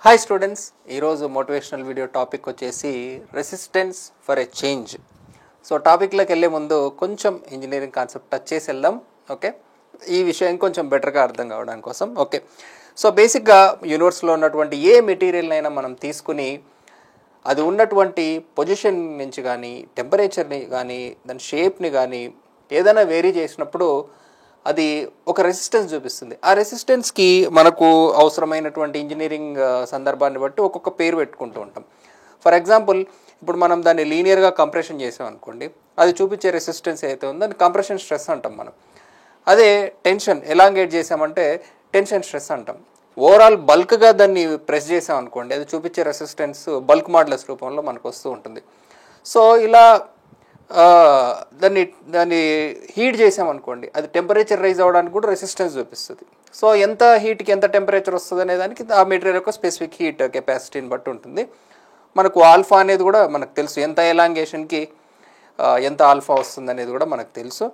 Hi students, ఈరోజు motivational video topic వచ్చేసి resistance for a change. So టాపిక్లోకి వెళ్ళే ముందు కొంచెం ఇంజనీరింగ్ కాన్సెప్ట్ టచ్ చేసి వెళ్దాం. ఓకే, ఈ విషయం కొంచెం బెటర్గా అర్థం కావడానికి కోసం. ఓకే, సో బేసిక్గా యూనివర్స్లో ఉన్నటువంటి ఏ మెటీరియల్నైనా మనం తీసుకుని అది ఉన్నటువంటి పొజిషన్ నుంచి కానీ టెంపరేచర్ని కానీ దాని షేప్ని కానీ ఏదైనా వేరీ చేసినప్పుడు అది ఒక రెసిస్టెన్స్ చూపిస్తుంది. ఆ రెసిస్టెన్స్కి మనకు అవసరమైనటువంటి ఇంజనీరింగ్ సందర్భాన్ని బట్టి ఒక్కొక్క పేరు పెట్టుకుంటూ ఉంటాం. ఫర్ ఎగ్జాంపుల్, ఇప్పుడు మనం దాన్ని లీనియర్గా కంప్రెషన్ చేసాం అనుకోండి, అది చూపించే రెసిస్టెన్స్ ఏదైతే ఉందో దాన్ని కంప్రెషన్ స్ట్రెస్ అంటాం మనం. అదే టెన్షన్ ఎలాంగేట్ చేసామంటే టెన్షన్ స్ట్రెస్ అంటాం. ఓవరాల్ బల్క్గా దాన్ని ప్రెస్ చేసాం అనుకోండి, అది చూపించే రెసిస్టెన్స్ బల్క్ మాడ్యులస్ రూపంలో మనకు వస్తూ ఉంటుంది. సో ఇలా దాన్ని హీట్ చేసామనుకోండి, అది టెంపరేచర్ రైజ్ అవ్వడానికి కూడా రెసిస్టెన్స్ చూపిస్తుంది. సో ఎంత హీట్కి ఎంత టెంపరేచర్ వస్తుంది అనే దానికి ఆ మెటీరియల్ యొక్క స్పెసిఫిక్ హీట్ కెపాసిటీని బట్టి ఉంటుంది. మనకు ఆల్ఫా అనేది కూడా మనకు తెలుసు, ఎంత ఎలాంగేషన్కి ఎంత ఆల్ఫా వస్తుంది అనేది కూడా మనకు తెలుసు.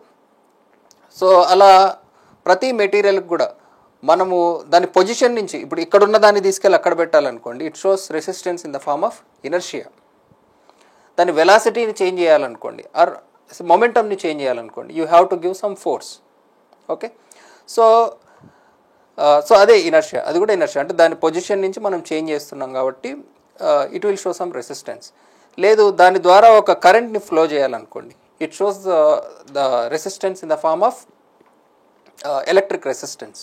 సో అలా ప్రతి మెటీరియల్కి కూడా మనము దాని పొజిషన్ నుంచి, ఇప్పుడు ఇక్కడున్న దాన్ని తీసుకెళ్ళి అక్కడ పెట్టాలనుకోండి, it shows resistance in the form of inertia. దాని వెలాసిటీని చేంజ్ చేయాలనుకోండి, ఆర్ మొమెంటమ్ని చేంజ్ చేయాలనుకోండి, you have to give some force. Okay, so అదే ఇనర్షియా, అది కూడా ఇనర్షియా అంటే దాని పొజిషన్ నుంచి మనం చేంజ్ చేస్తున్నాం కాబట్టి it will show some resistance. లేదు, దాని ద్వారా ఒక కరెంట్ని ఫ్లో చేయాలనుకోండి, it shows the resistance in the form of electric resistance.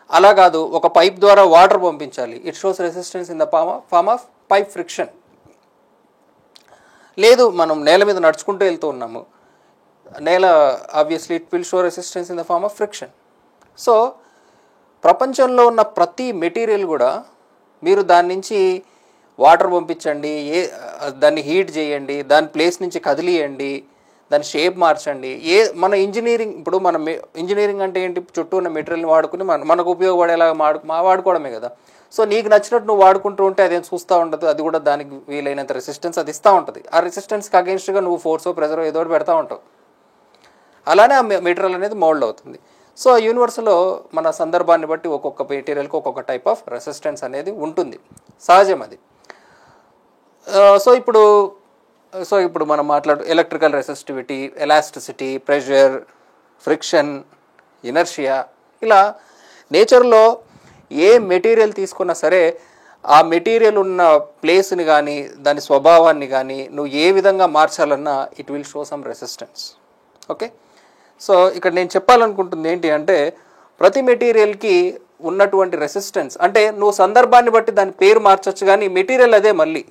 అలా కాదు, ఒక పైప్ ద్వారా వాటర్ పంపించాలి, it shows resistance in the form of pipe friction. లేదు, మనం నేల మీద నడుచుకుంటూ వెళ్తూ ఉన్నాము, నేల obviously it will show resistance in the form of friction. So ప్రపంచంలో ఉన్న ప్రతి మెటీరియల్ కూడా మీరు దాని నుంచి వాటర్ పంపించండి, దాన్ని హీట్ చేయండి, దాని ప్లేస్ నుంచి కదిలియండి, దాని షేప్ మార్చండి. మన ఇంజనీరింగ్, ఇప్పుడు మనం ఇంజనీరింగ్ అంటే ఏంటి, చుట్టూ ఉన్న మెటీరియల్ని వాడుకుని మనకు ఉపయోగపడేలాగా వాడుకోవడమే కదా. సో నీకు నచ్చినట్టు నువ్వు వాడుకుంటూ ఉంటే అదేం చూస్తూ ఉండదు, అది కూడా దానికి వీలైనంత రెసిస్టెన్స్ అది ఇస్తూ ఉంటుంది. ఆ రెసిస్టెన్స్కి అగెన్స్ట్గా నువ్వు ఫోర్సో ప్రెజరో ఏదో ఒకటి పెడతా ఉంటావు. అలానే ఆ మెటీరియల్ అనేది మోల్డ్ అవుతుంది. సో యూనివర్స్లో మన సందర్భాన్ని బట్టి ఒక్కొక్క మెటీరియల్కి ఒక్కొక్క టైప్ ఆఫ్ రెసిస్టెన్స్ అనేది ఉంటుంది, సహజం అది. సో ఇప్పుడు మనం electrical resistivity, elasticity, pressure, friction, inertia, ఇలా నేచర్లో ఏ మెటీరియల్ తీసుకున్నా సరే ఆ మెటీరియల్ ఉన్న ప్లేస్ని కానీ దాని స్వభావాన్ని కానీ నువ్వు ఏ విధంగా మార్చాలన్నా it will show some resistance. Okay, so ఇక్కడ నేను చెప్పాలనుకుంటుంది ఏంటి అంటే, ప్రతి మెటీరియల్కి ఉన్నటువంటి రెసిస్టెన్స్ అంటే నువ్వు సందర్భాన్ని బట్టి దాని పేరు మార్చచ్చు, కానీ మెటీరియల్ అదే. మళ్ళీ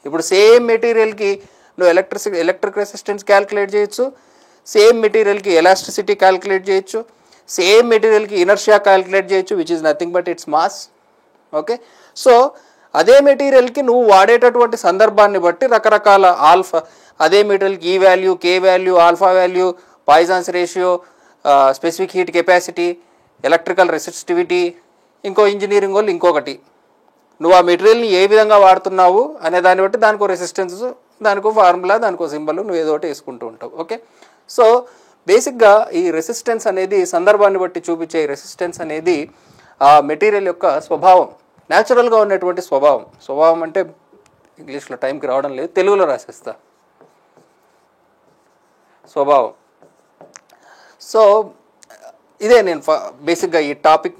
ఇప్పుడు సేమ్ మెటీరియల్కి నువ్వు ఎలక్ట్రిక్ రెసిస్టెన్స్ క్యాల్కులేట్ చేయొచ్చు, సేమ్ మెటీరియల్కి ఎలాస్టిసిటీ క్యాల్కులేట్ చేయొచ్చు, సేమ్ మెటీరియల్కి ఇనర్షియా క్యాల్కులేట్ చేయొచ్చు, which is nothing but its mass. Okay, so అదే మెటీరియల్కి నువ్వు వాడేటటువంటి సందర్భాన్ని బట్టి రకరకాల ఆల్ఫా, అదే మెటీరియల్కి ఈ value, K value, alpha value, Poisson's ratio, specific heat capacity, electrical resistivity, ఇంకో ఇంజనీరింగ్ వాళ్ళు ఇంకొకటి, నువ్వు ఆ మెటీరియల్ని ఏ విధంగా వాడుతున్నావు అనే దాన్ని బట్టి దానికో రెసిస్టెన్స్, దానికో ఫార్ములా, దానికో సింబల్ నువ్వు ఏదో ఒకటి వేసుకుంటూ ఉంటావు. ఓకే, సో బేసిక్గా ఈ రెసిస్టెన్స్ అనేది సందర్భాన్ని బట్టి చూపించే రెసిస్టెన్స్ అనేది ఆ మెటీరియల్ యొక్క స్వభావం, న్యాచురల్గా ఉన్నటువంటి స్వభావం అంటే ఇంగ్లీష్లో టైంకి రావడం లేదు, తెలుగులో రాసేస్తా, స్వభావం. సో ఇదే నేను బేసిక్గా ఈ టాపిక్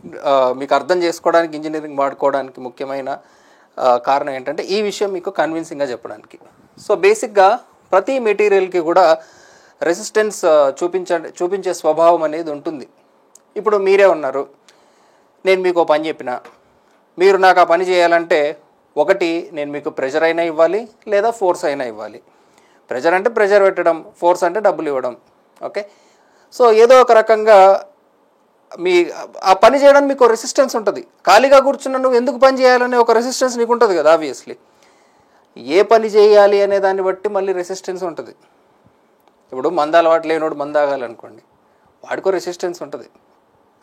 మీకు అర్థం చేసుకోవడానికి, ఇంజనీరింగ్ వాడుకోవడానికి ముఖ్యమైన కారణం ఏంటంటే ఈ విషయం మీకు కన్విన్సింగ్గా చెప్పడానికి. సో బేసిక్గా ప్రతి మెటీరియల్కి కూడా రెసిస్టెన్స్ చూపించే స్వభావం అనేది ఉంటుంది. ఇప్పుడు మీరే ఉన్నారు, నేను మీకు పని చెప్పిన, మీరు నాకు ఆ పని చేయాలంటే ఒకటి నేను మీకు ప్రెషర్ అయినా ఇవ్వాలి, లేదా ఫోర్స్ అయినా ఇవ్వాలి. ప్రెషర్ అంటే ప్రెషర్ పెట్టడం, ఫోర్స్ అంటే డబ్బులు ఇవ్వడం. ఓకే, సో ఏదో ఒక రకంగా ఆ పని చేయడానికి మీకు రెసిస్టెన్స్ ఉంటుంది. ఖాళీగా కూర్చున్నా నువ్వు ఎందుకు పని చేయాలనే ఒక రెసిస్టెన్స్ నీకు ఉంటుంది కదా. ఆబ్వియస్లీ ఏ పని చేయాలి అనే దాన్ని బట్టి మళ్ళీ రెసిస్టెన్స్ ఉంటుంది. ఇప్పుడు మంద అలవాటు లేనోడు మంద ఆగాలనుకోండి, వాడికో రెసిస్టెన్స్ ఉంటుంది.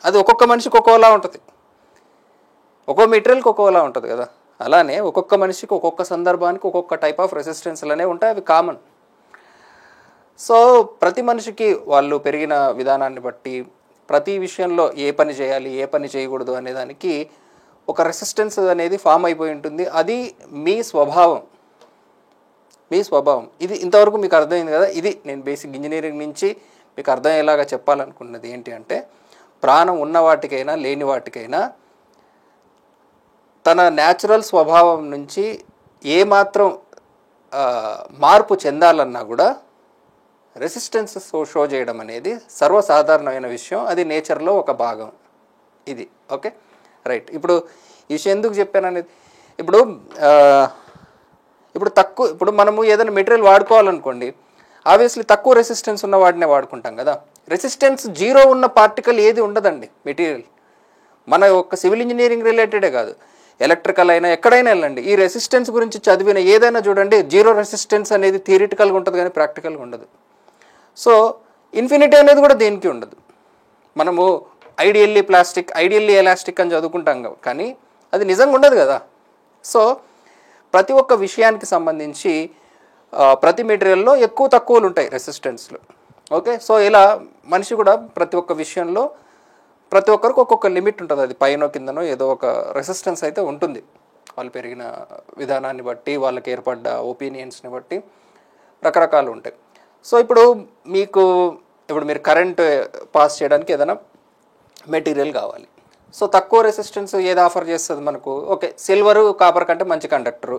అది ఒక్కొక్క మనిషికి ఒక్కోలా ఉంటుంది, ఒక్కో మెటీరియల్కి ఒక్కోలా ఉంటుంది కదా. అలానే ఒక్కొక్క మనిషికి ఒక్కొక్క సందర్భానికి ఒక్కొక్క టైప్ ఆఫ్ రెసిస్టెన్స్లు అనేవి ఉంటాయి, అవి కామన్. సో ప్రతి మనిషికి వాళ్ళు పెరిగిన విధానాన్ని బట్టి ప్రతి విషయంలో ఏ పని చేయాలి, ఏ పని చేయకూడదు అనేదానికి ఒక రెసిస్టెన్స్ అనేది ఫామ్ అయిపోయి ఉంటుంది. అది మీ స్వభావం. ఇది ఇంతవరకు మీకు అర్థమైంది కదా. ఇది నేను బేసిక్ ఇంజనీరింగ్ నుంచి మీకు అర్థమయ్యేలాగా చెప్పాలనుకున్నది ఏంటి అంటే, ప్రాణం ఉన్న వాటికైనా లేని వాటికైనా తన న్యాచురల్ స్వభావం నుంచి ఏమాత్రం మార్పు చెందాలన్నా కూడా రెసిస్టెన్స్ షో చేయడం అనేది సర్వసాధారణమైన విషయం. అది నేచర్లో ఒక భాగం. ఇది ఓకే రైట్. ఇప్పుడు ఈ విషయం ఎందుకు చెప్పాను అనేది, ఇప్పుడు మనము ఏదైనా మెటీరియల్ వాడుకోవాలనుకోండి, ఆబ్వియస్లీ తక్కువ రెసిస్టెన్స్ ఉన్న వాటినే వాడుకుంటాం కదా. రెసిస్టెన్స్ 0 ఉన్న పార్టికల్ ఏది ఉండదండి మెటీరియల్. మన ఒక సివిల్ ఇంజనీరింగ్ రిలేటెడే కాదు, ఎలక్ట్రికల్ అయినా ఎక్కడైనా వెళ్ళండి, ఈ రెసిస్టెన్స్ గురించి చదివిన ఏదైనా చూడండి, 0 రెసిస్టెన్స్ అనేది థియరిటికల్గా ఉంటుంది కానీ ప్రాక్టికల్గా ఉండదు. సో ఇన్ఫినిటీ అనేది కూడా దేనికి ఉండదు. మనము ఐడియల్లీ ఎలాస్టిక్ అని చదువుకుంటాం కానీ అది నిజంగా ఉండదు కదా. సో ప్రతి ఒక్క విషయానికి సంబంధించి ప్రతి మెటీరియల్లో ఎక్కువ తక్కువలు ఉంటాయి రెసిస్టెన్స్లు. ఓకే, సో ఇలా మనిషి కూడా ప్రతి ఒక్క విషయంలో ప్రతి ఒక్కరికి ఒక్కొక్క లిమిట్ ఉంటుంది. అది పైనో కిందనో ఏదో ఒక రెసిస్టెన్స్ అయితే ఉంటుంది. వాళ్ళు పెరిగిన విధానాన్ని బట్టి, వాళ్ళకి ఏర్పడ్డ ఒపీనియన్స్ని బట్టి రకరకాలు ఉంటాయి. సో ఇప్పుడు మీరు కరెంట్ పాస్ చేయడానికి ఏదైనా మెటీరియల్ కావాలి. సో తక్కువ రెసిస్టెన్స్ ఏది ఆఫర్ చేస్తుంది మనకు? ఓకే, సిల్వరు కాపర్ కంటే మంచి కండక్టరు.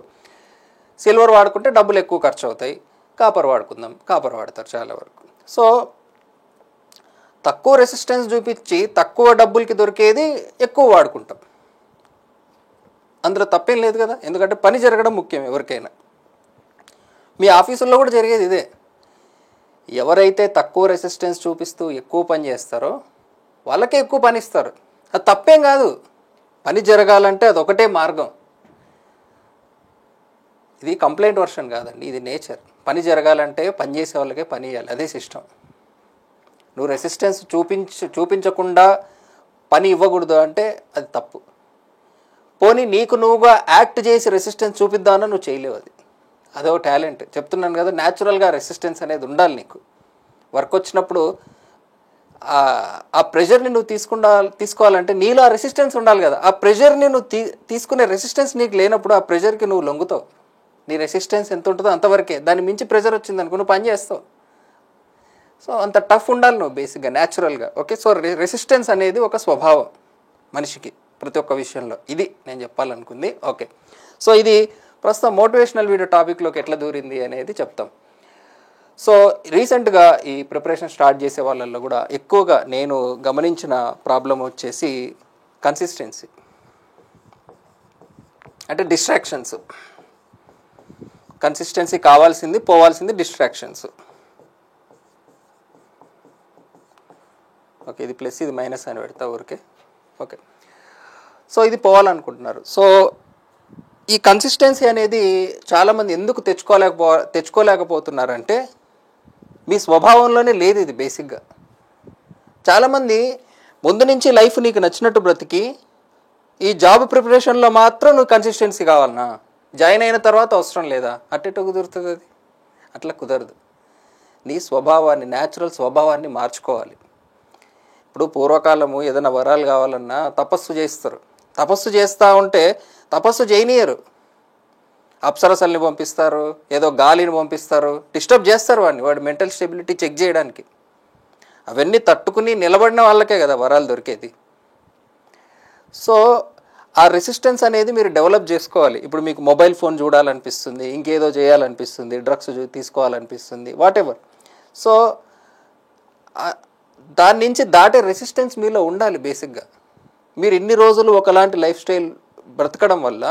సిల్వర్ వాడుకుంటే డబ్బులు ఎక్కువ ఖర్చు అవుతాయి, కాపర్ వాడుకుందాం, కాపర్ వాడతారు చాలా వరకు. సో తక్కువ రెసిస్టెన్స్ చూపించి తక్కువ డబ్బులకి దొరికేది ఎక్కువ వాడుకుంటాం. అందులో తప్పేం లేదు కదా, ఎందుకంటే పని జరగడం ముఖ్యం ఎవరికైనా. మీ ఆఫీసుల్లో కూడా జరిగేది ఇదే. ఎవరైతే తక్కువ రెసిస్టెన్స్ చూపిస్తూ ఎక్కువ పని చేస్తారో వాళ్ళకే ఎక్కువ పని ఇస్తారు. అది తప్పేం కాదు, పని జరగాలంటే అదొకటే మార్గం. ఇది కంప్లైంట్ వర్షన్ కాదండి, ఇది నేచర్. పని జరగాలంటే పని చేసే వాళ్ళకే పని ఇవ్వాలి, అదే సిస్టమ్. నువ్వు రెసిస్టెన్స్ చూపించకుండా పని ఇవ్వకూడదు అంటే అది తప్పు. పోనీ నీకు నువ్వుగా యాక్ట్ చేసి రెసిస్టెన్స్ చూపిద్దామన్నా నువ్వు చేయలేవు. అదో టాలెంట్. చెప్తున్నాను కదా, న్యాచురల్గా రెసిస్టెన్స్ అనేది ఉండాలి నీకు. వర్క్ వచ్చినప్పుడు ఆ ప్రెషర్ని నువ్వు తీసుకోవాలంటే నీలో ఆ రెసిస్టెన్స్ ఉండాలి కదా. ఆ ప్రెషర్ని నువ్వు తీసుకునే రెసిస్టెన్స్ నీకు లేనప్పుడు ఆ ప్రెషర్కి నువ్వు లొంగుతావు. నీ రెసిస్టెన్స్ ఎంత ఉంటుందో అంతవరకే. దాన్ని మించి ప్రెషర్ వచ్చింది అనుకో నువ్వు పని చేస్తావు. సో అంత టఫ్ ఉండాలి నువ్వు బేసిక్గా, న్యాచురల్గా. ఓకే, సో రెసిస్టెన్స్ అనేది ఒక స్వభావం మనిషికి ప్రతి ఒక్క విషయంలో. ఇది నేను చెప్పాలనుకుంది. ఓకే, సో ఇది ప్రస్తుతం మోటివేషనల్ వీడియో టాపిక్లోకి ఎట్లా దూరింది అనేది చెప్తాం. సో రీసెంట్గా ఈ ప్రిపరేషన్ స్టార్ట్ చేసే వాళ్ళల్లో కూడా ఎక్కువగా నేను గమనించిన ప్రాబ్లం వచ్చేసి కన్సిస్టెన్సీ, అంటే డిస్ట్రాక్షన్స్. కన్సిస్టెన్సీ కావాల్సింది, పోవాల్సింది డిస్ట్రాక్షన్స్. ఓకే, ఇది ప్లస్ ఇది మైనస్ అని పెడతా ఊరికే. ఓకే, సో ఇది పోవాలనుకుంటున్నారు. సో ఈ కన్సిస్టెన్సీ అనేది చాలామంది ఎందుకు తెచ్చుకోలేకపోతున్నారంటే మీ స్వభావంలోనే లేదు ఇది బేసిక్గా. చాలామంది ముందు నుంచి లైఫ్ నీకు నచ్చినట్టు బ్రతికి ఈ జాబ్ ప్రిపరేషన్లో మాత్రం నువ్వు కన్సిస్టెన్సీ కావాలన్నా, జాయిన్ అయిన తర్వాత అవసరం లేదా? అట్టెట్టు కుదురుతుంది అది? అట్లా కుదరదు. నీ స్వభావాన్ని, న్యాచురల్ స్వభావాన్ని మార్చుకోవాలి. ఇప్పుడు పూర్వకాలము ఏదైనా వరాలు కావాలన్నా తపస్సు చేస్తారు. తపస్సు చేస్తూ ఉంటే తపస్సు చేయనీయరు, అప్సరసల్ని పంపిస్తారు, ఏదో గాలిని పంపిస్తారు, డిస్టర్బ్ చేస్తారు వాడి మెంటల్ స్టెబిలిటీ చెక్ చేయడానికి. అవన్నీ తట్టుకుని నిలబడిన వాళ్ళకే కదా వరాలు దొరికేది. సో ఆ రెసిస్టెన్స్ అనేది మీరు డెవలప్ చేసుకోవాలి. ఇప్పుడు మీకు మొబైల్ ఫోన్ చూడాలనిపిస్తుంది, ఇంకేదో చేయాలనిపిస్తుంది, డ్రగ్స్ తీసుకోవాలనిపిస్తుంది, వాటెవర్. సో దాని నుంచి దాటే రెసిస్టెన్స్ మీలో ఉండాలి బేసిక్గా. మీరు ఇన్ని రోజులు ఒకలాంటి లైఫ్ స్టైల్ బ్రతకడం వల్ల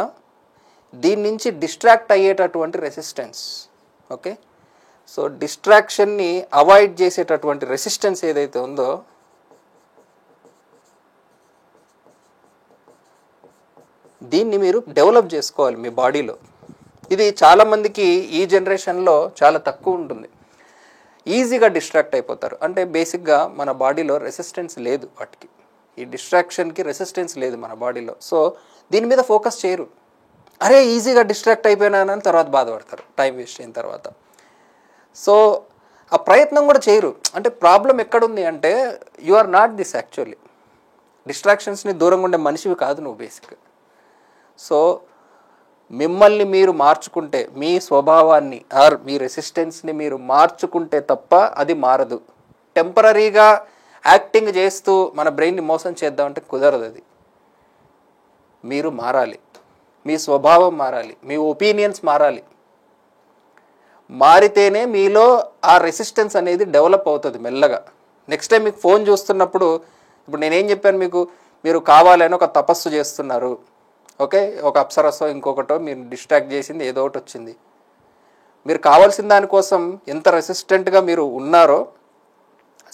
దీని నుంచి డిస్ట్రాక్ట్ అయ్యేటటువంటి రెసిస్టెన్స్. ఓకే, సో డిస్ట్రాక్షన్ని అవాయిడ్ చేసేటటువంటి రెసిస్టెన్స్ ఏదైతే ఉందో దీన్ని మీరు డెవలప్ చేసుకోవాలి మీ బాడీలో. ఇది చాలామందికి ఈ జనరేషన్లో చాలా తక్కువ ఉంటుంది. ఈజీగా డిస్ట్రాక్ట్ అయిపోతారు. అంటే బేసిక్గా మన బాడీలో రెసిస్టెన్స్ లేదు వాటికి, ఈ డిస్ట్రాక్షన్కి రెసిస్టెన్స్ లేదు మన బాడీలో. సో దీని మీద ఫోకస్ చేయరు. అరే ఈజీగా డిస్ట్రాక్ట్ అయిపోయినానని తర్వాత బాధపడతారు టైం వేస్ట్ అయిన తర్వాత. సో ఆ ప్రయత్నం కూడా చేయరు. అంటే ప్రాబ్లం ఎక్కడుంది అంటే you are not this actually. డిస్ట్రాక్షన్స్ని దూరంగా ఉండే మనిషివి కాదు నువ్వు బేసిక్గా. సో మిమ్మల్ని మీరు మార్చుకుంటే, మీ స్వభావాన్ని ఆర్ మీ రెసిస్టెన్స్ని మీరు మార్చుకుంటే తప్ప అది మారదు. టెంపరీగా యాక్టింగ్ చేస్తూ మన బ్రెయిన్ని మోసం చేద్దామంటే కుదరదు. అది మీరు మారాలి, మీ స్వభావం మారాలి, మీ ఒపీనియన్స్ మారాలి. మారితేనే మీలో ఆ రెసిస్టెన్స్ అనేది డెవలప్ అవుతుంది మెల్లగా. నెక్స్ట్ టైం మీకు ఫోన్ చూస్తున్నప్పుడు, ఇప్పుడు నేనేం చెప్పాను మీకు, మీరు కావాలని ఒక తపస్సు చేస్తున్నారు, ఓకే, ఒక అప్సరసో ఇంకొకటో మీరు డిస్ట్రాక్ట్ చేసింది, ఏదో ఒకటి వచ్చింది. మీరు కావాల్సిన దానికోసం ఎంత రెసిస్టెంట్గా మీరు ఉన్నారో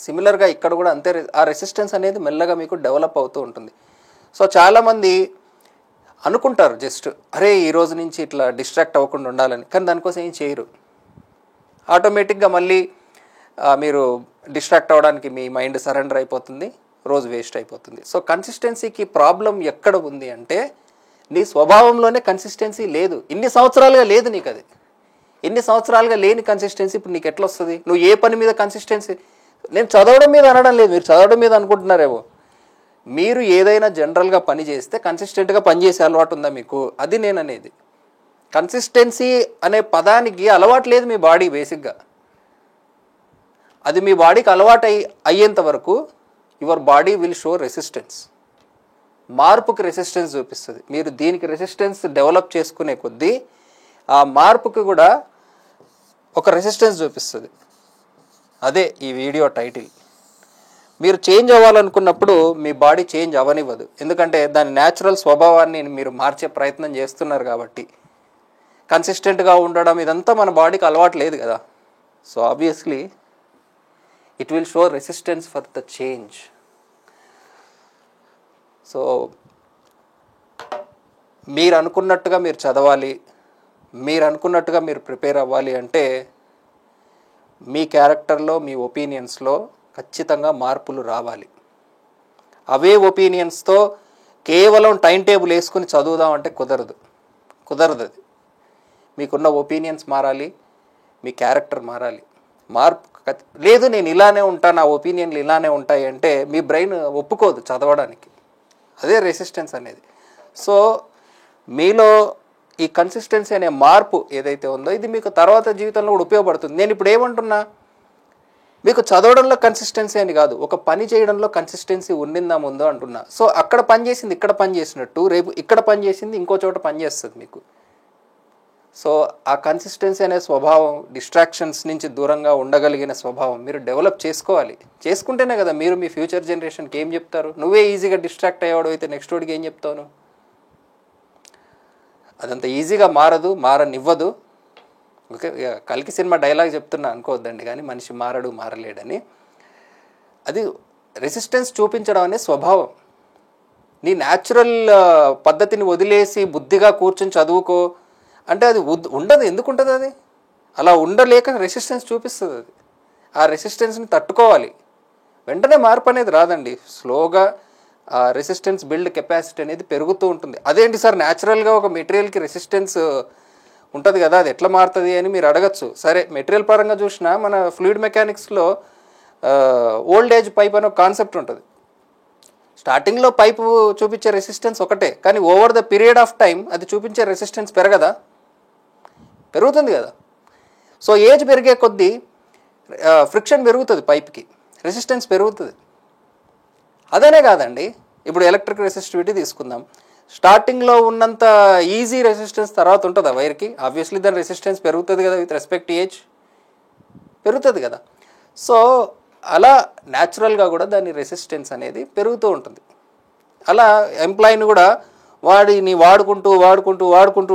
సిమిలర్గా ఇక్కడ కూడా అంతే ఆ రెసిస్టెన్స్ అనేది మెల్లగా మీకు డెవలప్ అవుతూ ఉంటుంది. సో చాలామంది అనుకుంటారు జస్ట్ అరే ఈ రోజు నుంచి ఇట్లా డిస్ట్రాక్ట్ అవ్వకుండా ఉండాలని, కానీ దానికోసం ఏం చేయరు. ఆటోమేటిక్గా మళ్ళీ మీరు డిస్ట్రాక్ట్ అవ్వడానికి మీ మైండ్ సరెండర్ అయిపోతుంది, రోజు వేస్ట్ అయిపోతుంది. సో కన్సిస్టెన్సీకి ప్రాబ్లం ఎక్కడ ఉంది అంటే నీ స్వభావంలోనే కన్సిస్టెన్సీ లేదు. ఇన్ని సంవత్సరాలుగా లేదు నీకు. అది ఇన్ని సంవత్సరాలుగా లేని కన్సిస్టెన్సీ ఇప్పుడు నీకు ఎట్లా వస్తుంది? నువ్వు ఏ పని మీద కన్సిస్టెన్సీ, నేను చదవడం మీద అనడం లేదు, మీరు చదవడం మీద అనుకుంటున్నారేమో. మీరు ఏదైనా జనరల్గా పని చేస్తే కన్సిస్టెంట్గా పనిచేసే అలవాటు ఉందా మీకు? అది నేను అనేది. కన్సిస్టెన్సీ అనే పదానికి అలవాటు లేదు మీ బాడీ బేసిక్గా. అది మీ బాడీకి అలవాటు అయ్యేంత వరకు your body will show resistance. మార్పుకి రెసిస్టెన్స్ చూపిస్తుంది. మీరు దీనికి రెసిస్టెన్స్ డెవలప్ చేసుకునే కొద్దీ ఆ మార్పుకి కూడా ఒక రెసిస్టెన్స్ చూపిస్తుంది. అదే ఈ వీడియో టైటిల్. మీరు చేంజ్ అవ్వాలనుకున్నప్పుడు మీ బాడీ చేంజ్ అవ్వనివ్వదు, ఎందుకంటే దాని న్యాచురల్ స్వభావాన్ని మీరు మార్చే ప్రయత్నం చేస్తున్నారు కాబట్టి. కన్సిస్టెంట్గా ఉండడం ఇదంతా మన బాడీకి అలవాటు లేదు కదా. So obviously it will show resistance for the change. So మీరు అనుకున్నట్టుగా మీరు చదవాలి, మీరు అనుకున్నట్టుగా మీరు ప్రిపేర్ అవ్వాలి అంటే మీ క్యారెక్టర్లో, మీ ఒపీనియన్స్లో ఖచ్చితంగా మార్పులు రావాలి. అవే ఒపీనియన్స్తో కేవలం టైం టేబుల్ వేసుకుని చదువుదామంటే కుదరదు. అది మీకున్న ఒపీనియన్స్ మారాలి, మీ క్యారెక్టర్ మారాలి. మార్పు లేదు, నేను ఇలానే ఉంటాను, నా ఒపీనియన్లు ఇలానే ఉంటాయి అంటే మీ బ్రెయిన్ ఒప్పుకోదు చదవడానికి. అదే రెసిస్టెన్స్ అనేది. సో మీలో ఈ కన్సిస్టెన్సీ అనే మార్పు ఏదైతే ఉందో ఇది మీకు తర్వాత జీవితంలో కూడా ఉపయోగపడుతుంది. నేను ఇప్పుడు ఏమంటున్నా, మీకు చదవడంలో కన్సిస్టెన్సీ అని కాదు, ఒక పని చేయడంలో కన్సిస్టెన్సీ ఉండిందా ముందో అంటున్నా. సో అక్కడ పని చేసింది ఇక్కడ పని చేసినట్టు రేపు ఇక్కడ పని చేసింది ఇంకో చోట పని చేస్తుంది మీకు. సో ఆ కన్సిస్టెన్సీ అనే స్వభావం, డిస్ట్రాక్షన్స్ నుంచి దూరంగా ఉండగలిగిన స్వభావం మీరు డెవలప్ చేసుకోవాలి. చేసుకుంటేనే కదా మీరు మీ ఫ్యూచర్ జనరేషన్కి ఏం చెప్తారు. నువ్వే ఈజీగా డిస్ట్రాక్ట్ అయ్యేవాడు అయితే నెక్స్ట్ వాడికి ఏం చెప్తావు? అదంత ఈజీగా మారదు, మారనివ్వదు. ఓకే, కల్కి సినిమా డైలాగ్ చెప్తున్నా అనుకోవద్దండి, కానీ మనిషి మారడు, మారలేడని. అది రెసిస్టెన్స్ చూపించడం అనే స్వభావం. నీ న్యాచురల్ పద్ధతిని వదిలేసి బుద్ధిగా కూర్చొని చదువుకో అంటే అది ఉండదు. ఎందుకు ఉంటుంది? అది అలా ఉండలేక రెసిస్టెన్స్ చూపిస్తుంది. అది ఆ రెసిస్టెన్స్ని తట్టుకోవాలి. వెంటనే మార్పు అనేది రాదండి, స్లోగా ఆ రెసిస్టెన్స్ బిల్డ్ కెపాసిటీ అనేది పెరుగుతూ ఉంటుంది. అదేంటి సార్, న్యాచురల్గా ఒక మెటీరియల్కి రెసిస్టెన్స్ ఉంటుంది కదా, అది ఎట్లా మారుతుంది అని మీరు అడగచ్చు. సరే, మెటీరియల్ పరంగా చూసినా మన ఫ్లూయిడ్ మెకానిక్స్లో ఓల్డ్ ఏజ్ పైప్ అనే ఒక కాన్సెప్ట్ ఉంటుంది. స్టార్టింగ్లో పైపు చూపించే రెసిస్టెన్స్ ఒకటే, కానీ over the period of time అది చూపించే రెసిస్టెన్స్ పెరుగుతుంది కదా. సో ఏజ్ పెరిగే కొద్దీ ఫ్రిక్షన్ పెరుగుతుంది, పైప్కి రెసిస్టెన్స్ పెరుగుతుంది. అదనే కాదండి, ఇప్పుడు ఎలక్ట్రిక్ రెసిస్టివిటీ తీసుకుందాం. స్టార్టింగ్లో ఉన్నంత ఈజీ రెసిస్టెన్స్ తర్వాత ఉంటుందా వైర్కి? ఆబ్వియస్లీ దాని రెసిస్టెన్స్ పెరుగుతుంది కదా, విత్ రెస్పెక్ట్ ఏజ్ పెరుగుతుంది కదా. సో అలా న్యాచురల్గా కూడా దాని రెసిస్టెన్స్ అనేది పెరుగుతూ ఉంటుంది. అలా ఎంప్లాయీని కూడా వాడిని వాడుకుంటూ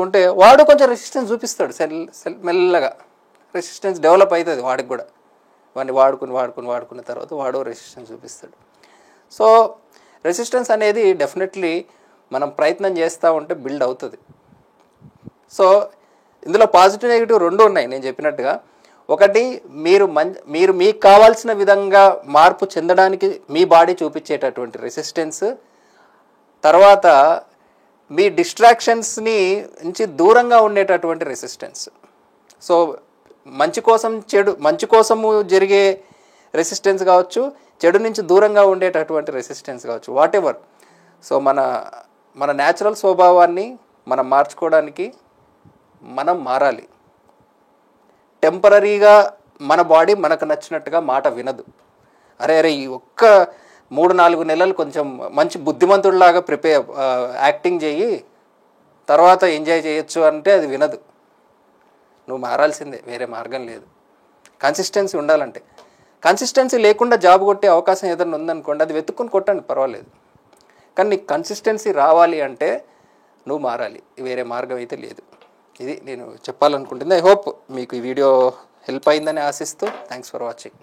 ఉంటే వాడు కొంచెం రెసిస్టెన్స్ చూపిస్తాడు. మెల్లగా రెసిస్టెన్స్ డెవలప్ అవుతుంది వాడికి కూడా. వాడిని వాడుకున్న తర్వాత వాడు రెసిస్టెన్స్ చూపిస్తాడు. సో రెసిస్టెన్స్ అనేది డెఫినెట్లీ మనం ప్రయత్నం చేస్తూ ఉంటే బిల్డ్ అవుతుంది. సో ఇందులో పాజిటివ్ నెగిటివ్ రెండు ఉన్నాయి నేను చెప్పినట్టుగా. ఒకటి, మీరు మీకు కావాల్సిన విధంగా మార్పు చెందడానికి మీ బాడీ చూపించేటటువంటి రెసిస్టెన్స్. తర్వాత మీ డిస్ట్రాక్షన్స్ని నుంచి దూరంగా ఉండేటటువంటి రెసిస్టెన్స్. సో మంచి కోసము జరిగే రెసిస్టెన్స్ కావచ్చు, చెడు నుంచి దూరంగా ఉండేటటువంటి రెసిస్టెన్స్ కావచ్చు, వాట్ ఎవర్. సో మన న్యాచురల్ స్వభావాన్ని మనం మార్చుకోవడానికి మనం మారాలి. టెంపరీగా మన బాడీ మనకు నచ్చినట్టుగా మాట వినదు. అరే ఈ ఒక్క 3-4 నెలలు కొంచెం మంచి బుద్ధిమంతుడిలాగా యాక్టింగ్ చేయి, తర్వాత ఎంజాయ్ చేయొచ్చు అంటే అది వినదు. నువ్వు మారాల్సిందే, వేరే మార్గం లేదు. కన్సిస్టెన్సీ ఉండాలంటే. కన్సిస్టెన్సీ లేకుండా జాబ్ కొట్టే అవకాశం ఏదైనా ఉందనుకోండి, అది వెతుక్కుని కొట్టండి, పర్వాలేదు. కానీ నీకు కన్సిస్టెన్సీ రావాలి అంటే నువ్వు మారాలి, వేరే మార్గం అయితే లేదు. ఇది నేను చెప్పాలనుకుంటుంది. ఐ హోప్ మీకు ఈ వీడియో హెల్ప్ అయిందని ఆశిస్తూ థ్యాంక్స్ ఫర్ వాచింగ్.